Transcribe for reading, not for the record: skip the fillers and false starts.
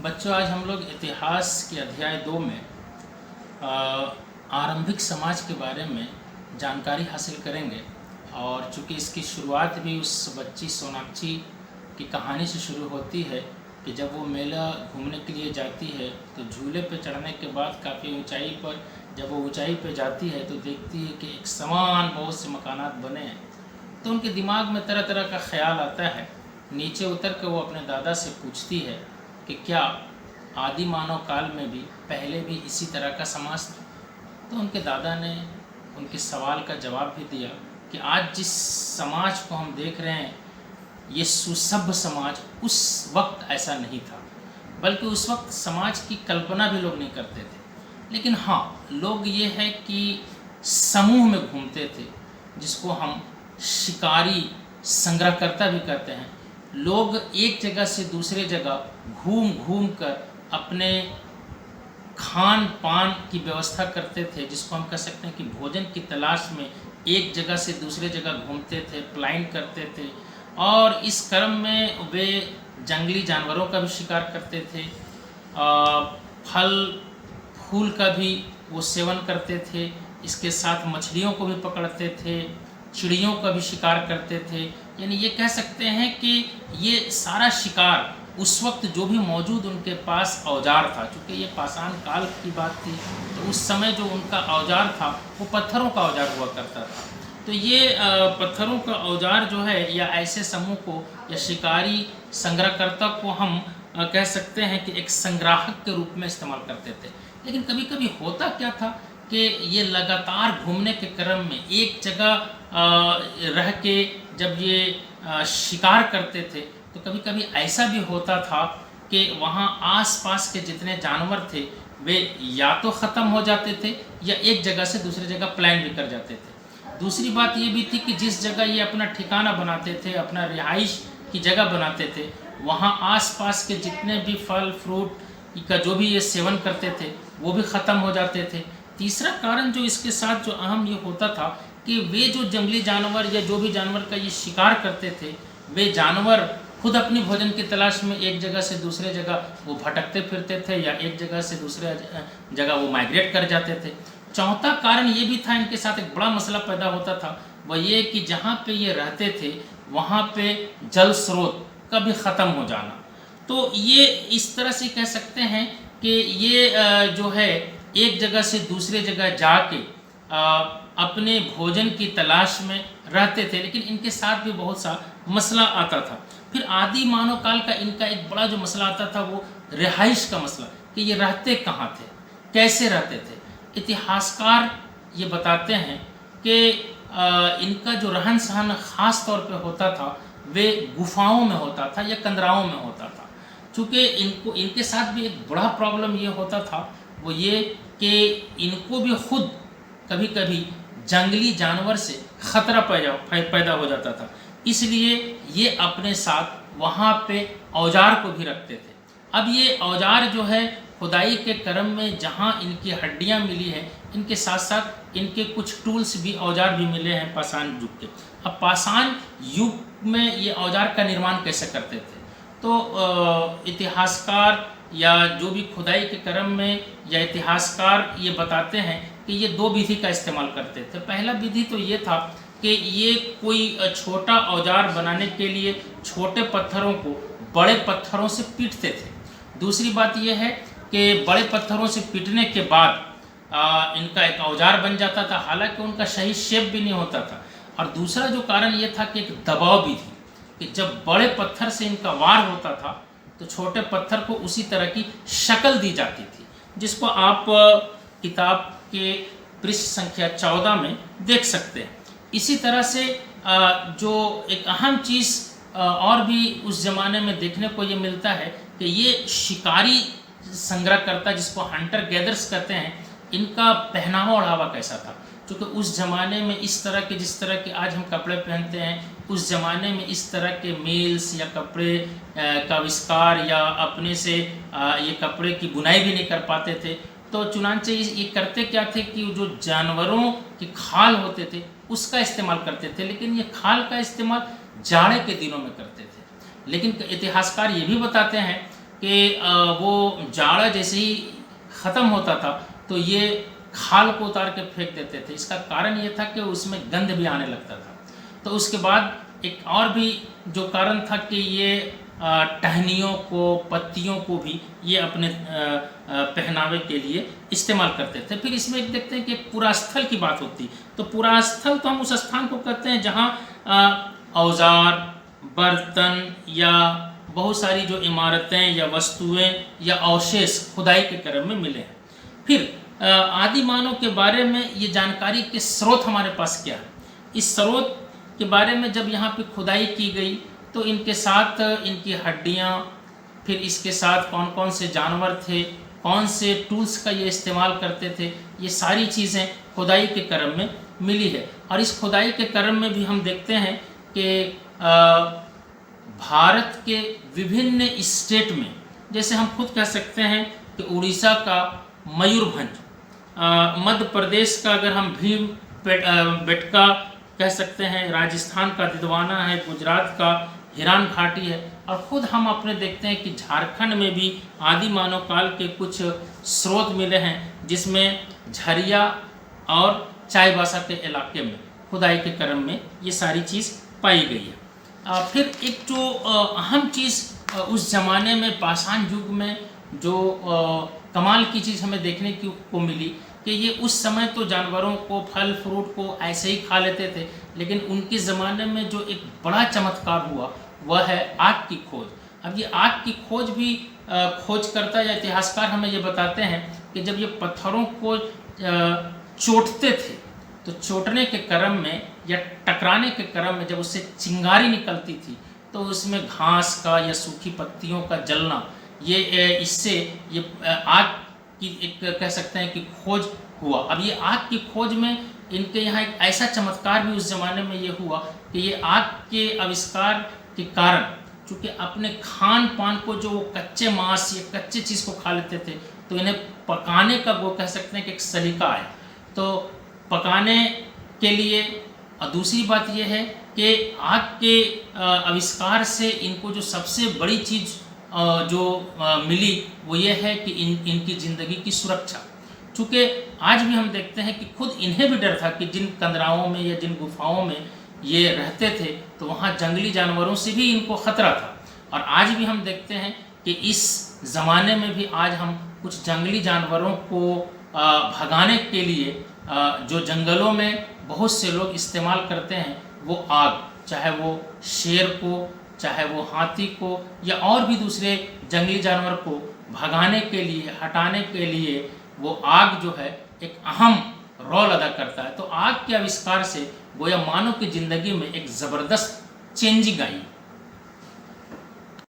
बच्चों, आज हम लोग इतिहास के अध्याय 2 में आरंभिक समाज के बारे में जानकारी हासिल करेंगे। और चूँकि इसकी शुरुआत भी उस बच्ची सोनाक्षी की कहानी से शुरू होती है कि जब वो मेला घूमने के लिए जाती है तो झूले पर चढ़ने के बाद काफ़ी ऊंचाई पर जब वो ऊंचाई पर जाती है तो देखती है कि एक समान बहुत से मकानात बने हैं। तो उनके दिमाग में तरह तरह का ख्याल आता है। नीचे उतर कर वो अपने दादा से पूछती है कि क्या आदि मानव काल में भी पहले भी इसी तरह का समाज था। तो उनके दादा ने उनके सवाल का जवाब भी दिया कि आज जिस समाज को हम देख रहे हैं ये सुसभ्य समाज उस वक्त ऐसा नहीं था, बल्कि उस वक्त समाज की कल्पना भी लोग नहीं करते थे। लेकिन हाँ, लोग ये है कि समूह में घूमते थे, जिसको हम शिकारी संग्रहकर्ता भी कहते हैं। लोग एक जगह से दूसरे जगह घूम घूम कर अपने खान पान की व्यवस्था करते थे, जिसको हम कह सकते हैं कि भोजन की तलाश में एक जगह से दूसरे जगह घूमते थे, पलायन करते थे। और इस क्रम में वे जंगली जानवरों का भी शिकार करते थे, फल फूल का भी वो सेवन करते थे। इसके साथ मछलियों को भी पकड़ते थे, चिड़ियों का भी शिकार करते थे। यानी ये कह सकते हैं कि ये सारा शिकार उस वक्त जो भी मौजूद उनके पास औजार था, क्योंकि ये पाषाण काल की बात थी, तो उस समय जो उनका औजार था वो पत्थरों का औजार हुआ करता था। तो ये पत्थरों का औजार जो है या ऐसे समूह को या शिकारी संग्रहकर्ता को हम कह सकते हैं कि एक संग्राहक के रूप में इस्तेमाल करते थे। लेकिन कभी कभी होता क्या था कि ये लगातार घूमने के क्रम में एक जगह रह के जब ये शिकार करते थे तो कभी कभी ऐसा भी होता था कि वहाँ आसपास के जितने जानवर थे वे या तो ख़त्म हो जाते थे या एक जगह से दूसरी जगह प्लान भी कर जाते थे। दूसरी बात ये भी थी कि जिस जगह ये अपना ठिकाना बनाते थे, अपना रिहाइश की जगह बनाते थे, वहाँ आसपास के जितने भी फल फ्रूट का जो भी ये सेवन करते थे वो भी ख़त्म हो जाते थे। तीसरा कारण जो इसके साथ जो अहम ये होता था कि वे जो जंगली जानवर या जो भी जानवर का ये शिकार करते थे, वे जानवर खुद अपनी भोजन की तलाश में एक जगह से दूसरे जगह वो भटकते फिरते थे या एक जगह से दूसरे जगह वो माइग्रेट कर जाते थे। चौथा कारण ये भी था, इनके साथ एक बड़ा मसला पैदा होता था, वह ये कि जहाँ पे ये रहते थे वहाँ पे जल स्रोत का भी ख़त्म हो जाना। तो ये इस तरह से कह सकते हैं कि ये जो है एक जगह से दूसरे जगह जाके अपने भोजन की तलाश में रहते थे, लेकिन इनके साथ भी बहुत सा मसला आता था। फिर आदि मानव काल का इनका एक बड़ा जो मसला आता था वो रिहाइश का मसला, कि ये रहते कहाँ थे, कैसे रहते थे। इतिहासकार ये बताते हैं कि इनका जो रहन सहन ख़ास तौर पे होता था वे गुफाओं में होता था या कंदराओं में होता था। चूँकि इनके साथ भी एक बड़ा प्रॉब्लम ये होता था, वो ये कि इनको भी खुद कभी कभी जंगली जानवर से ख़तरा पैदा हो जाता था, इसलिए ये अपने साथ वहाँ पे औजार को भी रखते थे। अब ये औजार जो है खुदाई के क्रम में जहाँ इनकी हड्डियाँ मिली हैं, इनके साथ साथ इनके कुछ टूल्स भी औजार भी मिले हैं पाषाण युग के। अब पाषाण युग में ये औजार का निर्माण कैसे करते थे, तो इतिहासकार या जो भी खुदाई के क्रम में या इतिहासकार ये बताते हैं कि ये दो विधि का इस्तेमाल करते थे। पहला विधि तो ये था कि ये कोई छोटा औजार बनाने के लिए छोटे पत्थरों को बड़े पत्थरों से पीटते थे। दूसरी बात यह है कि बड़े पत्थरों से पीटने के बाद इनका एक औजार बन जाता था, हालांकि उनका सही शेप भी नहीं होता था। और दूसरा जो कारण ये था कि एक दबाव भी थी कि जब बड़े पत्थर से इनका वार होता था तो छोटे पत्थर को उसी तरह की शक्ल दी जाती थी, जिसको आप किताब के पृष्ठ संख्या 14 में देख सकते हैं। इसी तरह से जो एक अहम चीज़ और भी उस ज़माने में देखने को ये मिलता है कि ये शिकारी संग्रहकर्ता, जिसको हंटर गैदर्स कहते हैं, इनका पहनावा ओढ़ावा कैसा था। क्योंकि उस ज़माने में इस तरह के, जिस तरह के आज हम कपड़े पहनते हैं, उस ज़माने में इस तरह के मील्स या कपड़े का आविष्कार या अपने से ये कपड़े की बुनाई भी नहीं कर पाते थे। तो चुनांचे ये करते क्या थे कि जो जानवरों के खाल होते थे उसका इस्तेमाल करते थे, लेकिन ये खाल का इस्तेमाल जाड़े के दिनों में करते थे। लेकिन इतिहासकार ये भी बताते हैं कि वो जाड़ा जैसे ही ख़त्म होता था तो ये खाल को उतार के फेंक देते थे। इसका कारण ये था कि उसमें गंध भी आने लगता था। तो उसके बाद एक और भी जो कारण था कि ये टहनियों को, पत्तियों को भी ये अपने पहनावे के लिए इस्तेमाल करते थे। फिर इसमें एक देखते हैं कि पुरास्थल की बात होती, तो पुरास्थल तो हम उस स्थान को कहते हैं जहाँ औजार, बर्तन या बहुत सारी जो इमारतें या वस्तुएं या अवशेष खुदाई के क्रम में मिले हैं। फिर आदि मानव के बारे में ये जानकारी के स्रोत हमारे पास क्या है, इस स्रोत के बारे में जब यहाँ पे खुदाई की गई तो इनके साथ इनकी हड्डियाँ, फिर इसके साथ कौन कौन से जानवर थे, कौन से टूल्स का ये इस्तेमाल करते थे, ये सारी चीज़ें खुदाई के क्रम में मिली है। और इस खुदाई के क्रम में भी हम देखते हैं कि भारत के विभिन्न स्टेट में, जैसे हम खुद कह सकते हैं कि उड़ीसा का मयूरभंज, मध्य प्रदेश का अगर हम भीम बेटका कह सकते हैं, राजस्थान का दिदवाना है, गुजरात का हिरान घाटी है, और ख़ुद हम अपने देखते हैं कि झारखंड में भी आदि मानव काल के कुछ स्रोत मिले हैं जिसमें झरिया और चाईबासा के इलाके में खुदाई के क्रम में ये सारी चीज़ पाई गई है। फिर एक जो अहम चीज़ उस ज़माने में पाषाण युग में जो कमाल की चीज़ हमें देखने को मिली कि ये उस समय तो जानवरों को, फल फ्रूट को ऐसे ही खा लेते थे, लेकिन उनके ज़माने में जो एक बड़ा चमत्कार हुआ वह है आग की खोज। अब ये आग की खोज भी खोजकर्ता या इतिहासकार हमें ये बताते हैं कि जब ये पत्थरों को चोटते थे तो चोटने के क्रम में या टकराने के क्रम में जब उससे चिंगारी निकलती थी तो उसमें घास का या सूखी पत्तियों का जलना, ये इससे ये आग की एक कह सकते हैं कि खोज हुआ। अब ये आग की खोज में इनके यहाँ एक ऐसा चमत्कार भी उस ज़माने में ये हुआ कि ये आग के आविष्कार के कारण, चूँकि अपने खान पान को जो कच्चे मांस या कच्चे चीज़ को खा लेते थे, तो इन्हें पकाने का वो कह सकते हैं कि एक सलीका है। तो पकाने के लिए, और दूसरी बात यह है कि आग के आविष्कार से इनको जो सबसे बड़ी चीज़ जो मिली वो ये है कि इनकी ज़िंदगी की सुरक्षा। चूँकि आज भी हम देखते हैं कि खुद इन्हें भी डर था कि जिन कंदराओं में या जिन गुफाओं में ये रहते थे तो वहाँ जंगली जानवरों से भी इनको ख़तरा था। और आज भी हम देखते हैं कि इस ज़माने में भी आज हम कुछ जंगली जानवरों को भगाने के लिए जो जंगलों में बहुत से लोग इस्तेमाल करते हैं वो आग, चाहे वो शेर को, चाहे वो हाथी को या और भी दूसरे जंगली जानवर को भगाने के लिए, हटाने के लिए वो आग जो है एक अहम रोल अदा करता है। तो आग के आविष्कार से गोया मानव की ज़िंदगी में एक ज़बरदस्त चेंजिंग आई।